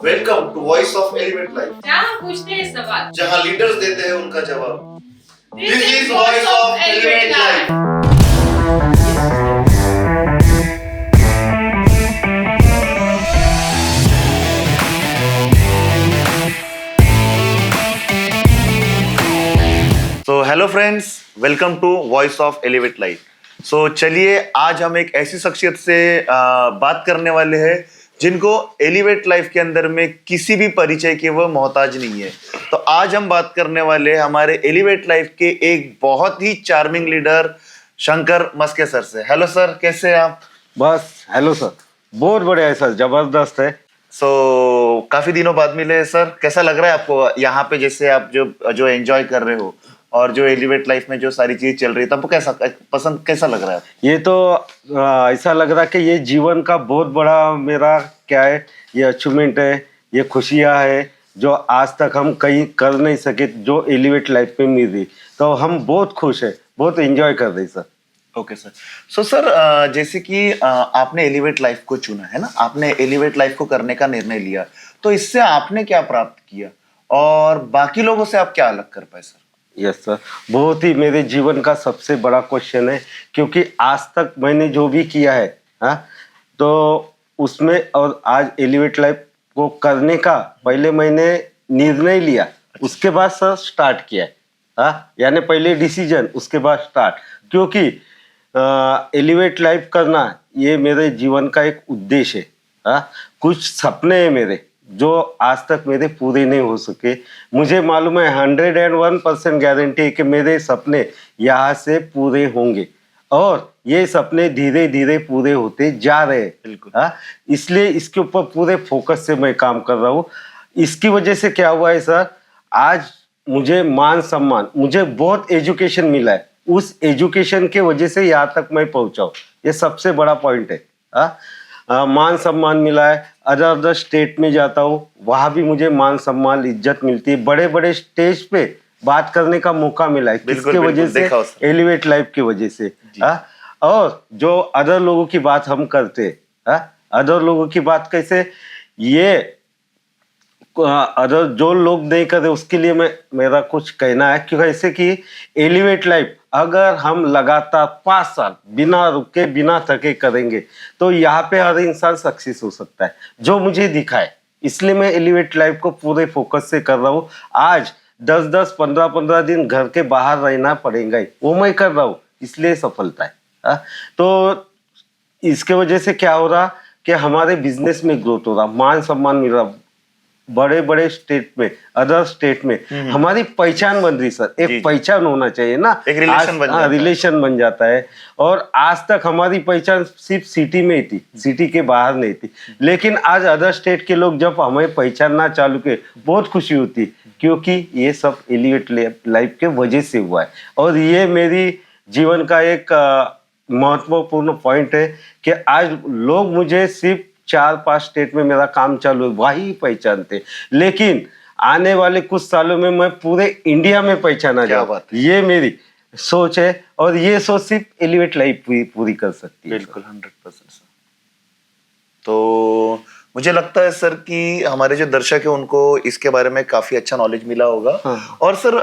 Welcome to voice of elevate life, जहाँ पूछते हैं सवाल, जहां लीडर्स देते हैं उनका जवाब। This is voice of elevate life. तो hello friends, welcome to voice of elevate life. So चलिए आज हम एक ऐसी शख्सियत से बात करने वाले हैं जिनको एलिवेट लाइफ के अंदर में किसी भी परिचय के वो मोहताज नहीं है। तो आज हम बात करने वाले हैं हमारे एलिवेट लाइफ के एक बहुत ही charming leader Shankar Maske sir से। हेलो सर, कैसे हैं आप? बस हेलो सर, बहुत बढ़िया है सर, जबरदस्त है। काफी दिनों बाद मिले हैं सर। कैसा लग रहा है आपको यहाँ पे, जैसे आप जो एंजॉय कर रहे हो और जो एलिवेट लाइफ में जो सारी चीज चल रही है, तब कैसा पसंद कैसा लग रहा है? ये तो ऐसा लग रहा है कि ये जीवन का बहुत बड़ा मेरा क्या है, ये अचीवमेंट है, ये खुशियाँ है जो आज तक हम कहीं कर नहीं सके, जो एलिवेट लाइफ में मिल रही। तो हम बहुत खुश है, बहुत एंजॉय कर रहे sir. Okay sir. So sir, जैसे कि आपने एलिवेट लाइफ को चुना है ना, आपने एलिवेट लाइफ को करने का निर्णय लिया, तो इससे आपने क्या प्राप्त किया और बाकी लोगों से आप क्या अलग कर पाए सर? यस सर, बहुत ही मेरे जीवन का सबसे बड़ा क्वेश्चन है, क्योंकि आज तक मैंने जो भी किया है, हाँ, तो उसमें और आज एलिवेट लाइफ को करने का पहले मैंने निर्णय लिया, उसके बाद सर स्टार्ट किया है। हाँ, यानी पहले डिसीजन, उसके बाद स्टार्ट। क्योंकि एलिवेट लाइफ करना ये मेरे जीवन का एक उद्देश्य है। हाँ, कुछ सपने हैं मेरे जो आज तक मेरे पूरे नहीं हो सके। मुझे मालूम है 101% गारंटी है कि मेरे सपने यहाँ से पूरे होंगे और ये सपने धीरे धीरे पूरे होते जा रहे हैं। बिल्कुल। हाँ, इसलिए इसके ऊपर पूरे फोकस से मैं काम कर रहा हूँ। इसकी वजह से क्या हुआ है सर, आज मुझे मान सम्मान, मुझे बहुत एजुकेशन मिला है, उस एजुकेशन के वजह से यहाँ तक मैं पहुंचा हूँ। ये सबसे बड़ा पॉइंट है। मान सम्मान मिला है। अदर अदर स्टेट में जाता हूँ, वहाँ भी मुझे मान सम्मान इज्जत मिलती है। बड़े बड़े स्टेज पे बात करने का मौका मिला है, किसके वजह से? एलिवेट लाइफ की वजह से। और जो अदर लोगों की बात हम करते हैं, अदर लोगों की बात कैसे, ये अदर जो लोग नहीं करते उसके लिए मेरा कुछ कहना है। क्योंकि ऐसे कि एलिवेट लाइफ अगर हम लगातार 5 साल बिना रुके बिना थके करेंगे तो यहाँ पे हर इंसान सक्सेस हो सकता है, जो मुझे दिखा है। इसलिए मैं एलिवेट लाइफ को पूरे फोकस से कर रहा हूँ। आज 10-10, 15-15 दिन घर के बाहर रहना पड़ेगा ही, वो मैं कर रहा हूँ, इसलिए सफलता है। तो इसके वजह से क्या हो रहा कि हमारे बिजनेस में ग्रोथ हो रहा, मान सम्मान मिल रहा, बड़े बड़े स्टेट में, अदर स्टेट में हमारी पहचान बन रही सर। एक पहचान होना चाहिए ना, एक रिलेशन बन जाता है। और आज तक हमारी पहचान सिर्फ सिटी में ही थी, सिटी के बाहर नहीं थी। लेकिन आज अदर स्टेट के लोग जब हमें पहचानना चालू किए, बहुत खुशी होती, क्योंकि ये सब एलिवेट लाइफ के वजह से हुआ है। और ये मेरी जीवन का एक महत्वपूर्ण पॉइंट है कि आज लोग मुझे सिर्फ 4-5 स्टेट में मेरा काम चालू है वही पहचानते, लेकिन आने वाले कुछ सालों में मैं पूरे इंडिया में पहचाना जाऊँ, ये मेरी सोच है। और ये सोच सिर्फ एलिवेट लाइफ पूरी कर सकती है। बिल्कुल 100% सर। तो मुझे लगता है सर कि हमारे जो दर्शक है उनको इसके बारे में काफी अच्छा नॉलेज मिला होगा। हाँ। और सर,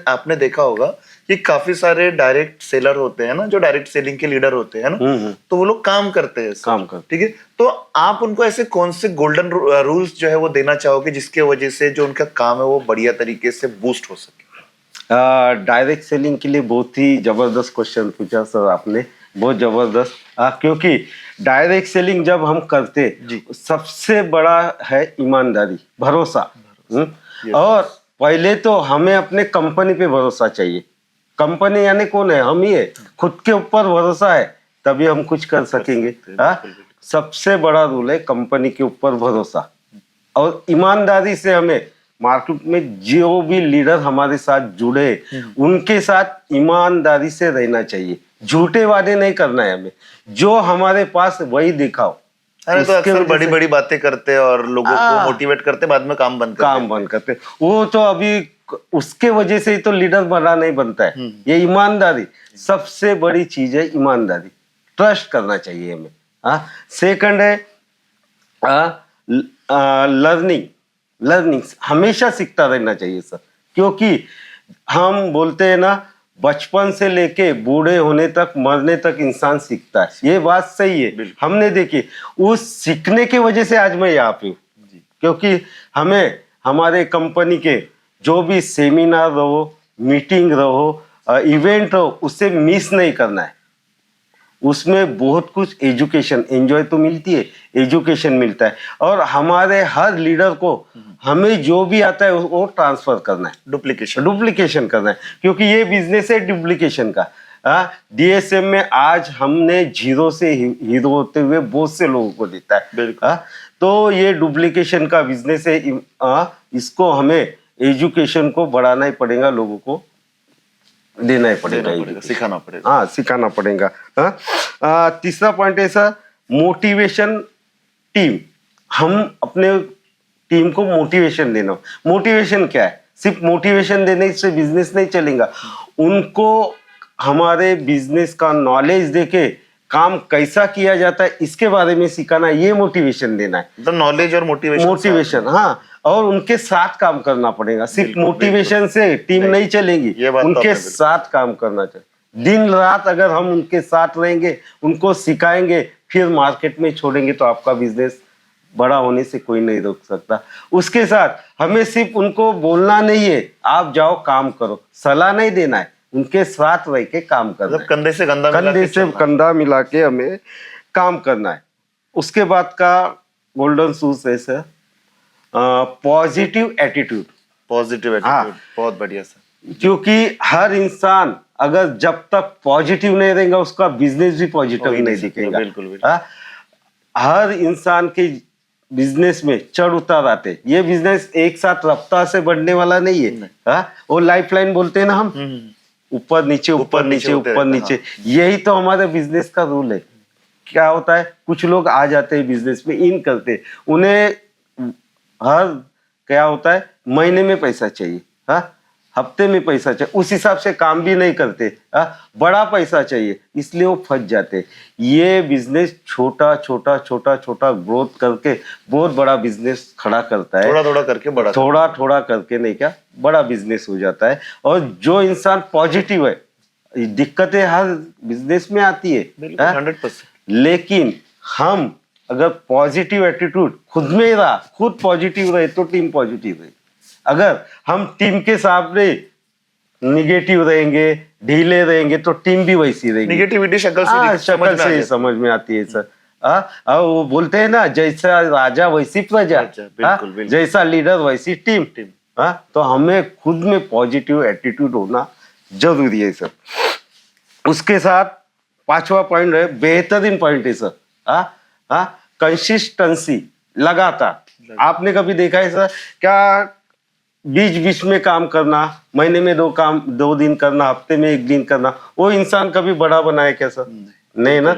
आपने देखा होगा कि काफी सारे डायरेक्ट सेलर होते हैं ना, जो डायरेक्ट सेलिंग के लीडर होते हैं ना, तो वो लोग काम करते हैं काम करते। ठीक है। तो आप उनको ऐसे कौन से गोल्डन रूल्स जो है वो देना चाहोगे जिसके वजह से जो उनका काम है वो बढ़िया तरीके से बूस्ट हो सके? डायरेक्ट सेलिंग के लिए बहुत ही जबरदस्त क्वेश्चन पूछा सर आपने, बहुत जबरदस्त। क्योंकि डायरेक्ट सेलिंग जब हम करते, सबसे बड़ा है ईमानदारी, भरोसा। और पहले तो हमें अपने कंपनी पे भरोसा चाहिए। कंपनी यानी कौन है? हम ही है। खुद के ऊपर भरोसा है तभी हम कुछ कर सकेंगे। सबसे बड़ा रूल है कंपनी के ऊपर भरोसा। और ईमानदारी से हमें मार्केट में जो भी लीडर हमारे साथ जुड़े उनके साथ ईमानदारी से रहना चाहिए। झूठे वादे नहीं करना है हमें, जो हमारे पास वही दिखाओ। अरे तो अक्सर बड़ी बड़ी बातें करते हैं और लोगों को मोटिवेट करते, बाद में काम बंद करते। वो तो अभी उसके वजह से ही तो लीडर बड़ा नहीं बनता है। ये ईमानदारी सबसे बड़ी चीज है, ईमानदारी, ट्रस्ट करना चाहिए हमें। सेकंड है लर्निंग हमेशा सीखता रहना चाहिए सर, क्योंकि हम बोलते हैं ना, बचपन से लेके बूढ़े होने तक, मरने तक इंसान सीखता है। ये बात सही है, हमने देखी। उस सीखने की वजह से आज मैं यहाँ पे हूँ, क्योंकि हमें हमारे कंपनी के जो भी सेमिनार रहो, मीटिंग रहो, इवेंट रहो, उससे मिस नहीं करना है। उसमें बहुत कुछ एजुकेशन, एंजॉय तो मिलती है, एजुकेशन मिलता है, और हमारे हर लीडर को हमें जो भी आता है वो ट्रांसफर करना है, डुप्लीकेशन करना है, क्योंकि ये बिजनेस है डुप्लीकेशन का। डीएसएम में आज हमने जीरो से हीरो होते हुए बहुत से लोगों को देता है। तो ये डुप्लीकेशन का बिजनेस है। इसको हमें एजुकेशन को बढ़ाना ही पड़ेगा, लोगों को देना ही पड़ेगा, सिखाना पड़ेगा। हाँ, सिखाना पड़ेगा। तीसरा पॉइंट है सर, मोटिवेशन टीम। हम अपने टीम को मोटिवेशन देना। मोटिवेशन क्या है? सिर्फ मोटिवेशन देने से बिजनेस नहीं चलेगा, उनको हमारे बिजनेस का नॉलेज देके काम कैसा किया जाता है इसके बारे में सिखाना, ये मोटिवेशन देना है। तो नॉलेज और मोटिवेशन, हाँ, और उनके साथ काम करना पड़ेगा। सिर्फ मोटिवेशन से टीम नहीं चलेगी, उनके साथ काम करना चाहिए। दिन रात अगर हम उनके साथ रहेंगे, उनको सिखाएंगे, फिर मार्केट में छोड़ेंगे, तो आपका बिजनेस बड़ा होने से कोई नहीं रोक सकता। उसके साथ हमें सिर्फ उनको बोलना नहीं है, आप जाओ काम करो, सलाह नहीं देना है, उनके साथ रह के काम करना है। कंधे से कंधा मिला के हमें काम करना है। उसके बाद का गोल्डन सूज है सर, पॉजिटिव एटीट्यूड। बहुत बढ़िया सर। क्योंकि हर इंसान अगर जब तक पॉजिटिव नहीं रहेगा, उसका बिजनेस भी पॉजिटिव नहीं दिखेगा। बिल्कुल। हर इंसान के बिजनेस में चढ़ उतार आते, ये बिजनेस एक साथ रफ्तार से बढ़ने वाला नहीं है। वो लाइफ लाइन बोलते हैं ना हम, ऊपर नीचे ऊपर नीचे ऊपर नीचे, यही तो हमारे बिजनेस का रूल है। क्या होता है, कुछ लोग आ जाते हैं बिजनेस में, इन करते, उन्हें हर क्या होता है, महीने में पैसा चाहिए, हफ्ते में पैसा चाहिए, उस हिसाब से काम भी नहीं करते, बड़ा पैसा चाहिए, इसलिए वो फंस जाते। ये बिजनेस छोटा छोटा छोटा छोटा ग्रोथ करके बहुत बड़ा बिजनेस खड़ा करता है। थोड़ा थोड़ा करके नहीं, क्या बड़ा बिजनेस हो जाता है। और जो इंसान पॉजिटिव है, दिक्कतें हर बिजनेस में आती है, 100%। लेकिन हम अगर पॉजिटिव एटीट्यूड खुद में रहा, खुद पॉजिटिव रहे, तो टीम पॉजिटिव रहे। अगर हम टीम के सामने निगेटिव रहेंगे, ढीले रहेंगे, तो टीम भी वैसी रहेगी। निगेटिविटी शक्ल से समझ में आती है सर। वो बोलते हैं ना, जैसा राजा वैसी प्रजा, जैसा लीडर वैसी टीम। तो हमें खुद में पॉजिटिव एटीट्यूड होना जरूरी है सर। उसके साथ पांचवा पॉइंट है, बेहतरीन पॉइंट है सर, कंसिस्टेंसी, लगातार। आपने कभी देखा है सर, क्या बीच बीच में काम करना, महीने में 2 दिन करना, हफ्ते में 1 दिन करना, वो इंसान कभी बड़ा बनाए क्या सर? नहीं ना,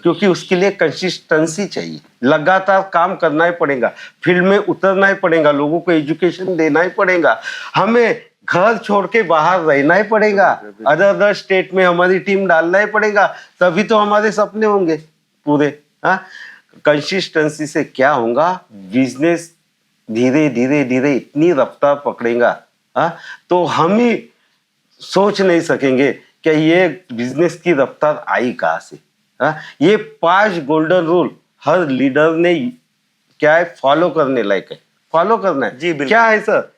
क्योंकि उसके लिए कंसिस्टेंसी चाहिए, लगातार काम करना ही पड़ेगा, फील्ड में उतरना ही पड़ेगा, लोगों को एजुकेशन देना ही पड़ेगा, हमें घर छोड़ के बाहर रहना ही पड़ेगा, अदर स्टेट में हमारी टीम डालना ही पड़ेगा, तभी तो हमारे सपने होंगे पूरे। कंसिस्टेंसी से क्या होगा, बिजनेस धीरे धीरे धीरे इतनी रफ्तार पकड़ेगा, तो हम ही सोच नहीं सकेंगे कि ये बिजनेस की रफ्तार आई कहाँ से। ये 5 गोल्डन रूल हर लीडर ने क्या है, फॉलो करने लायक है, फॉलो करना है जी। क्या है सर,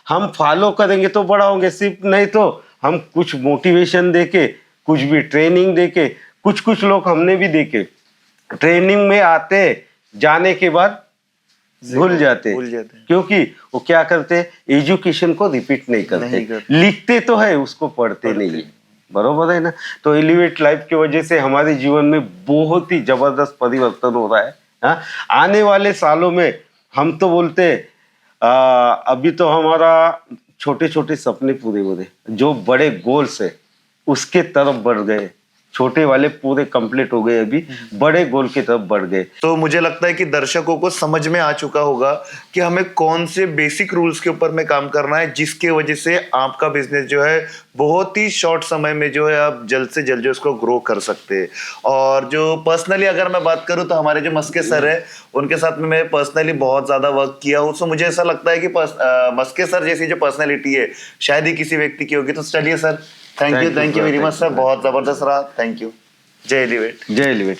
हम फॉलो करेंगे तो बड़ा होंगे, सिर्फ नहीं तो हम कुछ मोटिवेशन देके, कुछ भी ट्रेनिंग देके, कुछ लोग हमने भी देखे, ट्रेनिंग में आते, जाने के बाद भूल जाते, क्योंकि वो क्या करते, एजुकेशन को रिपीट नहीं करते, लिखते तो है, उसको पढ़ते नहीं है। बरोबर है ना। तो एलिवेट लाइफ की वजह से हमारे जीवन में बहुत ही जबरदस्त परिवर्तन हो रहा है। आने वाले सालों में हम तो बोलते अभी तो हमारा छोटे छोटे सपने पूरे हो रहे, जो बड़े गोल्स है उसके तरफ बढ़ गए, छोटे वाले पूरे कंप्लीट हो गए, अभी बड़े गोल की तरफ बढ़ गए। तो मुझे लगता है कि दर्शकों को समझ में आ चुका होगा कि हमें कौन से बेसिक रूल्स के ऊपर में काम करना है, जिसके वजह से आपका बिजनेस जो है बहुत ही शॉर्ट समय में जो है आप जल्द से जल्द जो इसको ग्रो कर सकते हैं। और जो पर्सनली अगर मैं बात करूं तो हमारे जो मस्के सर है उनके साथ में मैं पर्सनली बहुत ज्यादा वर्क किया हूं। सो मुझे ऐसा लगता है कि मस्के सर जैसी जो पर्सनैलिटी है शायद ही किसी व्यक्ति की होगी। तो चलिए sir, thank you very much sir, बहुत जबरदस्त रहा। Thank you. जय एलिवेट। जय एलिवेट।